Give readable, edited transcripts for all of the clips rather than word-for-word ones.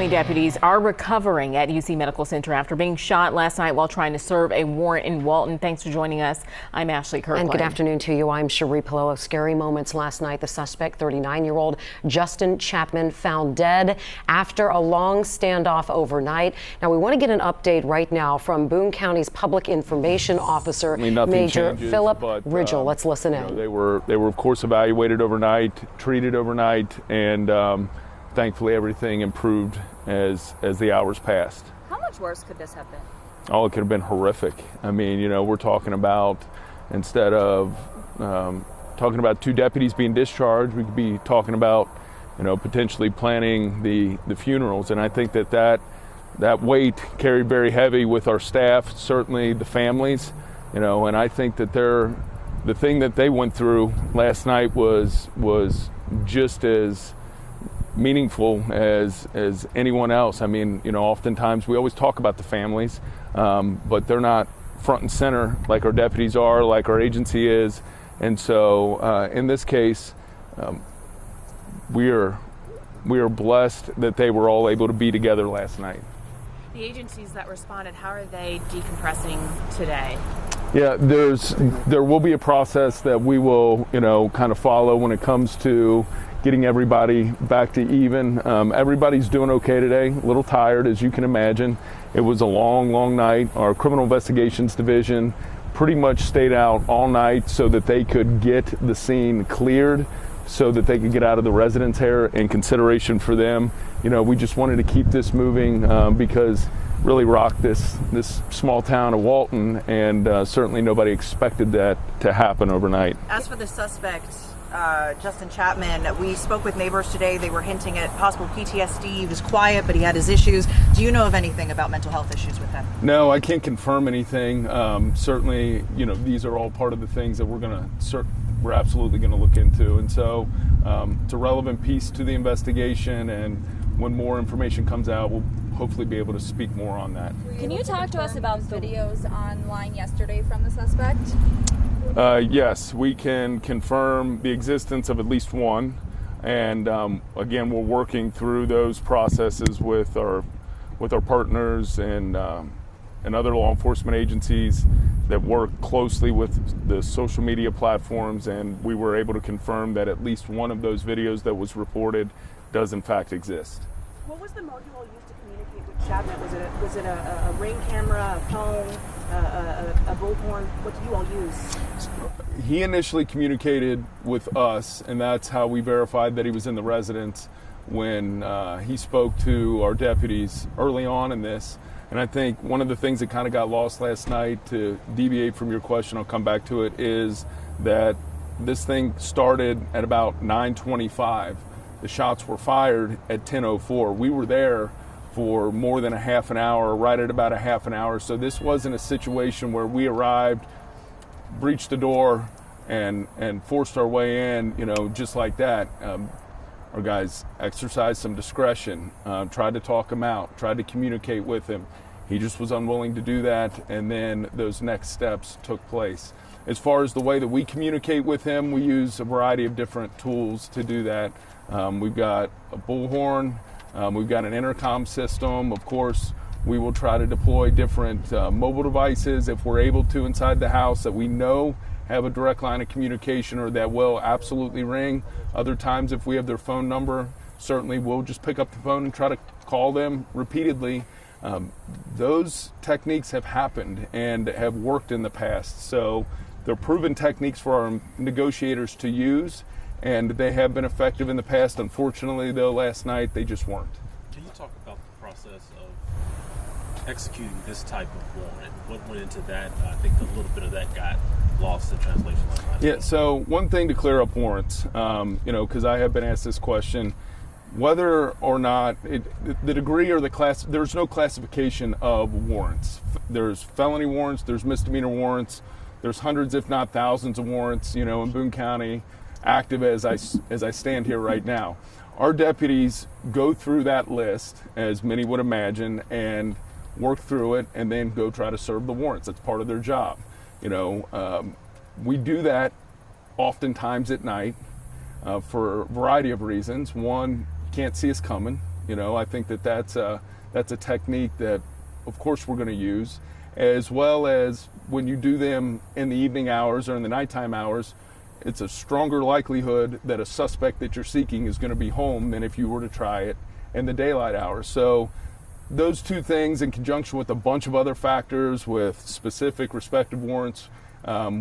County deputies are recovering at UC Medical Center after being shot last night while trying to serve a warrant in Walton. Thanks for joining us. I'm Ashley Kirkland. And good afternoon to you. I'm Cherie Pillow. Scary moments last night. The suspect, 39-year-old Justin Chapman, found dead after a long standoff overnight. Now, we want to get an update right now from Boone County's Public Information Officer, Major Philip Ridgell. Let's listen in. They were of course evaluated overnight, treated overnight, and thankfully everything improved as the hours passed. How much worse could this have been? Oh, it could have been horrific. I mean, we're talking about, instead of talking about 2 deputies being discharged, we could be talking about, potentially planning the funerals. And I think that weight carried very heavy with our staff, certainly the families, and I think that the thing that they went through last night was just as meaningful as anyone else. I mean, oftentimes we always talk about the families, but they're not front and center like our deputies are, like our agency is. And so in this case, we are blessed that they were all able to be together last night. The agencies that responded, how are they decompressing today? Yeah, there will be a process that we will, kind of follow when it comes to getting everybody back to even. Everybody's doing okay today, a little tired, as you can imagine. It was a long night. Our criminal investigations division pretty much stayed out all night so that they could get the scene cleared, so that they could get out of the residence here in consideration for them. We just wanted to keep this moving because really rocked this small town of Walton, and certainly nobody expected that to happen overnight. As for the suspect, Justin Chapman, we spoke with neighbors today. They were hinting at possible PTSD. He was quiet, but he had his issues. Do you know of anything about mental health issues with him? No, I can't confirm anything. Certainly, these are all part of the things that we're absolutely going to look into. And so it's a relevant piece to the investigation, and when more information comes out, we'll hopefully be able to speak more on that. Can you talk to us about videos online yesterday from the suspect? Yes, we can confirm the existence of at least one, and again, we're working through those processes with our partners and other law enforcement agencies that work closely with the social media platforms, and we were able to confirm that at least one of those videos that was reported does in fact exist. What was the module used to communicate with Chapman? Was it a ring camera, a phone, a bullhorn? What did you all use? He initially communicated with us, and that's how we verified that he was in the residence when he spoke to our deputies early on in this. And I think one of the things that kind of got lost last night, to deviate from your question, I'll come back to it, is that this thing started at about 9:25. The shots were fired at 10:04. We were there for more than a half an hour, right at about a half an hour. So this wasn't a situation where we arrived, breached the door, and forced our way in, just like that. Our guys exercised some discretion, tried to talk him out, tried to communicate with him. He just was unwilling to do that, and then those next steps took place. As far as the way that we communicate with him, we use a variety of different tools to do that. We've got a bullhorn, we've got an intercom system. Of course, we will try to deploy different mobile devices if we're able to inside the house that we know have a direct line of communication or that will absolutely ring. Other times, if we have their phone number, certainly we'll just pick up the phone and try to call them repeatedly. Those techniques have happened and have worked in the past. So they're proven techniques for our negotiators to use, and they have been effective in the past. Unfortunately, though, last night they just weren't. Can you talk about the process of executing this type of warrant? What went into that? I think a little bit of that got lost in translation last night. Yeah, so one thing to clear up warrants, because I have been asked this question, whether or not the degree or the class, there's no classification of warrants. There's felony warrants, there's misdemeanor warrants, there's hundreds, if not thousands of warrants, in Boone County, active as I stand here right now. Our deputies go through that list, as many would imagine, and work through it, and then go try to serve the warrants. That's part of their job. We do that oftentimes at night for a variety of reasons. One, you can't see us coming. I think that's a technique that, of course, we're going to use, as well as when you do them in the evening hours or in the nighttime hours, it's a stronger likelihood that a suspect that you're seeking is going to be home than if you were to try it in the daylight hours. So those two things, in conjunction with a bunch of other factors with specific respective warrants,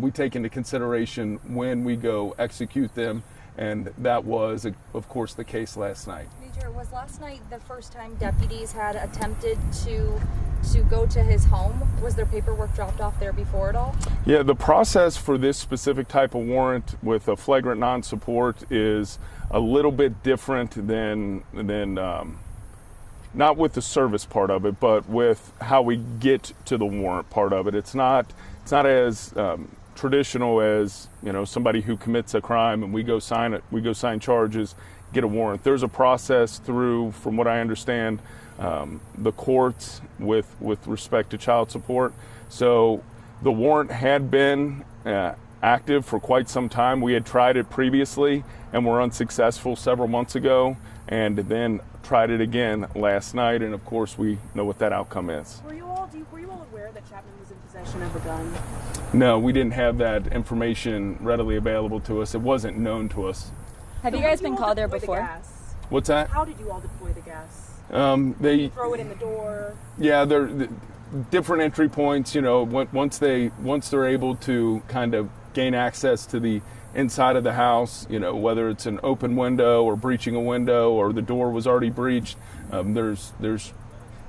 we take into consideration when we go execute them, and that was, of course, the case last night. Major, was last night the first time deputies had attempted to go to his home? Was there paperwork dropped off there before at all? Yeah, the process for this specific type of warrant with a flagrant non-support is a little bit different than not with the service part of it, but with how we get to the warrant part of it. It's not as traditional as somebody who commits a crime and we go sign charges, get a warrant. There's a process through, from what I understand, the courts with respect to child support. So the warrant had been active for quite some time. We had tried it previously and were unsuccessful several months ago, and then tried it again last night, and of course we know what that outcome is. Were you all aware that Chapman was in possession of a gun? No, we didn't have that information readily available to us. It wasn't known to us. Have you guys been called there before? What's that? How did you all deploy the gas? They throw it in the door. Yeah, they're different entry points. Once they're able to kind of gain access to the inside of the house, whether it's an open window or breaching a window or the door was already breached, there's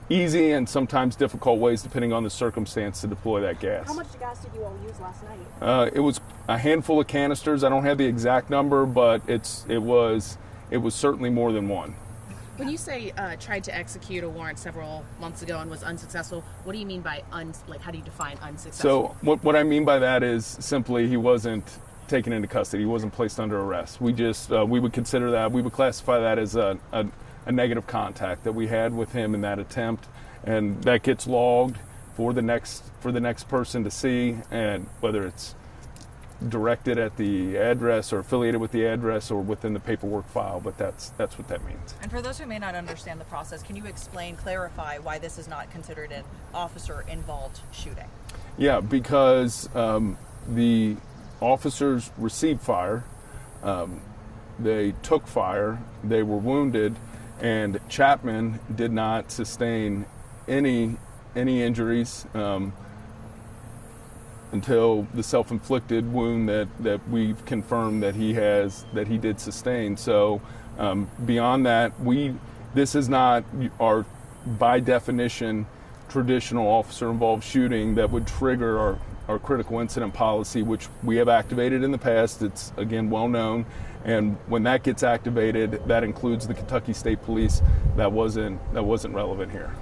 easy and sometimes difficult ways, depending on the circumstance, to deploy that gas. How much gas did you all use last night? It was a handful of canisters. I don't have the exact number, but it was certainly more than one. When you say tried to execute a warrant several months ago and was unsuccessful, what do you mean by how do you define unsuccessful? So what I mean by that is simply he wasn't taken into custody. He wasn't placed under arrest. We would consider that, we would classify that as a negative contact that we had with him in that attempt, and that gets logged for the next person to see, and whether it's directed at the address or affiliated with the address or within the paperwork file, but that's what that means. And for those who may not understand the process, can you clarify why this is not considered an officer-involved shooting? Yeah, because the officers received fire, they took fire, they were wounded, and Chapman did not sustain any injuries until the self-inflicted wound that we've confirmed that he did sustain. So beyond that, this is not our, by definition, traditional officer-involved shooting that would trigger our critical incident policy, which we have activated in the past. It's, again, well known. And when that gets activated, that includes the Kentucky State Police. That wasn't relevant here.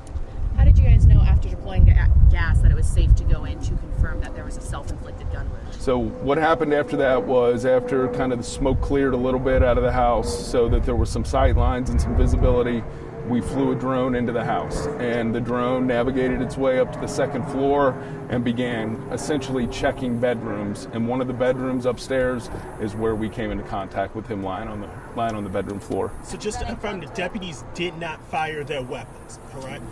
How did you guys know after deploying the gas that it was safe to go in to confirm that there was a self-inflicted gun wound? So what happened after that was, after kind of the smoke cleared a little bit out of the house so that there were some sight lines and some visibility, we flew a drone into the house, and the drone navigated its way up to the second floor and began essentially checking bedrooms. And one of the bedrooms upstairs is where we came into contact with him lying on the bedroom floor. So just to confirm, the deputies did not fire their weapons, correct?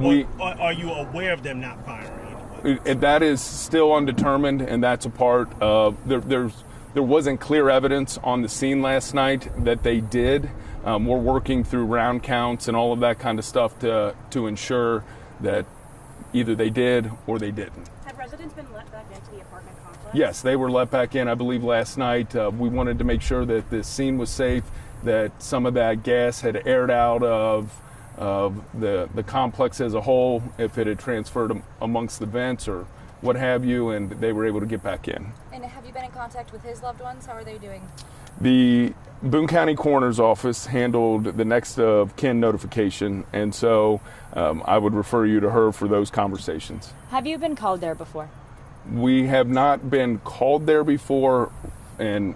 Or are you aware of them not firing? That is still undetermined, and that's a part of there wasn't clear evidence on the scene last night that they did. We're working through round counts and all of that kind of stuff to ensure that either they did or they didn't. Have residents been let back into the apartment complex? Yes, they were let back in, I believe, last night. We wanted to make sure that the scene was safe, that some of that gas had aired out of the complex as a whole, if it had transferred amongst the vents or what have you, and they were able to get back in. And have you been in contact with his loved ones? How are they doing? The Boone County Coroner's Office handled the next of kin notification, and so I would refer you to her for those conversations. Have you been called there before? We have not been called there before in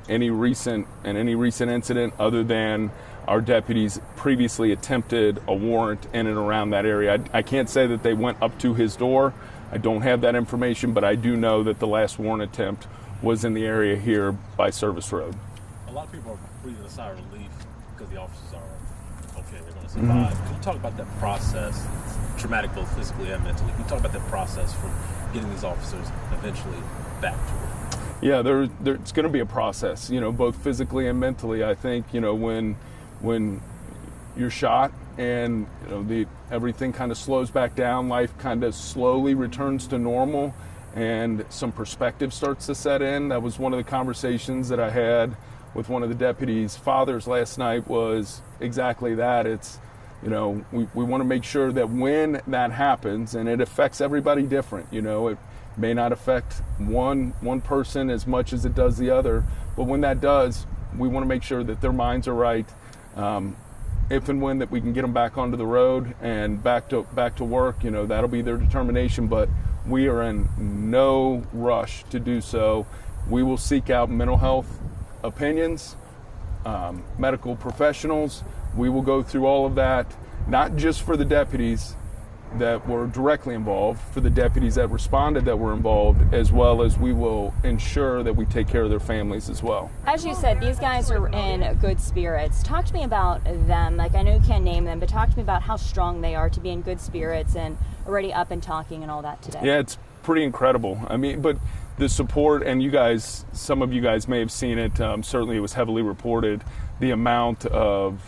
any recent incident, other than our deputies previously attempted a warrant in and around that area. I can't say that they went up to his door. I don't have that information, but I do know that the last warrant attempt was in the area here by Service Road. A lot of people are breathing a sigh of relief because the officers are okay. They're going was. Can you talk about that process? It's traumatic both physically and mentally. Can you talk about that process from getting these officers eventually back to work? Yeah, it's going to be a process, both physically and mentally. I think, when you're shot and everything kind of slows back down, life kind of slowly returns to normal, and some perspective starts to set in. That was one of the conversations that I had with one of the deputies' fathers last night, was exactly that. It's, we want to make sure that when that happens, and it affects everybody different, it may not affect one person as much as it does the other, but when that does, we want to make sure that their minds are right. If and when that we can get them back onto the road and back to work, that'll be their determination, but we are in no rush to do so. We will seek out mental health opinions, medical professionals. We will go through all of that, not just for the deputies that were directly involved, for the deputies that responded that were involved, as well as we will ensure that we take care of their families as well. As you said, these guys are in good spirits. Talk to me about them. I know you can't name them, but talk to me about how strong they are to be in good spirits and already up and talking and all that today. Yeah, it's pretty incredible. But the support, and some of you guys may have seen it, certainly it was heavily reported, the amount of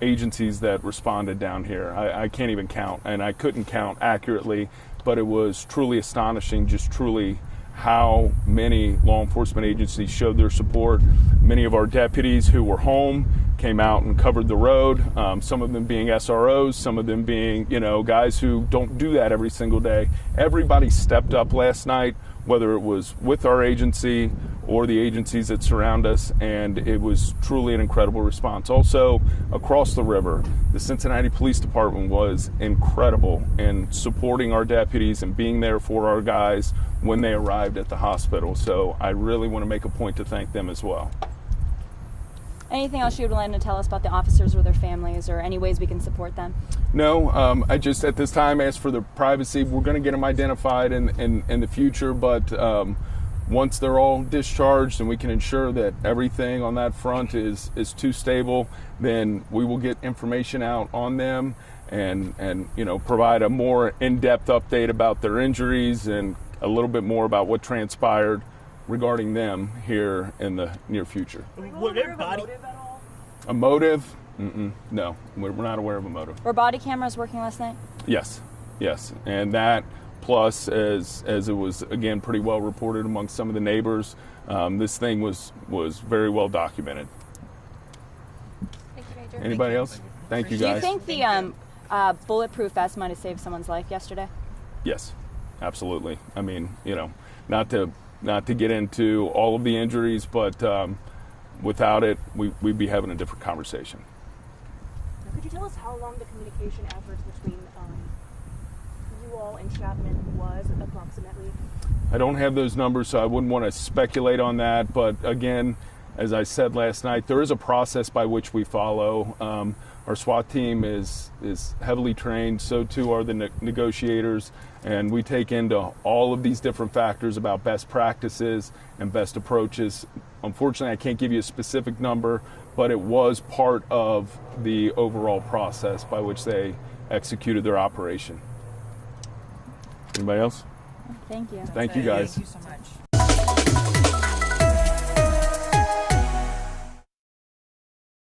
agencies that responded down here. I can't even count, and I couldn't count accurately, but it was truly astonishing, just truly how many law enforcement agencies showed their support. Many of our deputies who were home came out and covered the road, some of them being SROs, some of them being, guys who don't do that every single day. Everybody stepped up last night, whether it was with our agency or the agencies that surround us, and it was truly an incredible response. Also, across the river, the Cincinnati Police Department was incredible in supporting our deputies and being there for our guys when they arrived at the hospital. So I really want to make a point to thank them as well. Anything else you would like to tell us about the officers or their families, or any ways we can support them? No, I just at this time ask for their privacy. We're going to get them identified in the future, but once they're all discharged and we can ensure that everything on that front is too stable, then we will get information out on them and provide a more in-depth update about their injuries and a little bit more about what transpired regarding them here in the near future. Were their body a motive? No, we're not aware of a motive. Were body cameras working last night? Yes, and that plus, as it was again pretty well reported among some of the neighbors, this thing was very well documented. Thank you, Major. Anybody else? Thank you, guys. Do you think the bulletproof vest might have saved someone's life yesterday? Yes, absolutely. Not to get into all of the injuries, but without it, we'd be having a different conversation. Could you tell us how long the communication efforts between you all and Chapman was approximately? I don't have those numbers, so I wouldn't want to speculate on that. But again, as I said last night, there is a process by which we follow. Our SWAT team is heavily trained, so too are the negotiators, and we take into all of these different factors about best practices and best approaches. Unfortunately, I can't give you a specific number, but it was part of the overall process by which they executed their operation. Anybody else? Thank you. Thank you, guys. Thank you so much.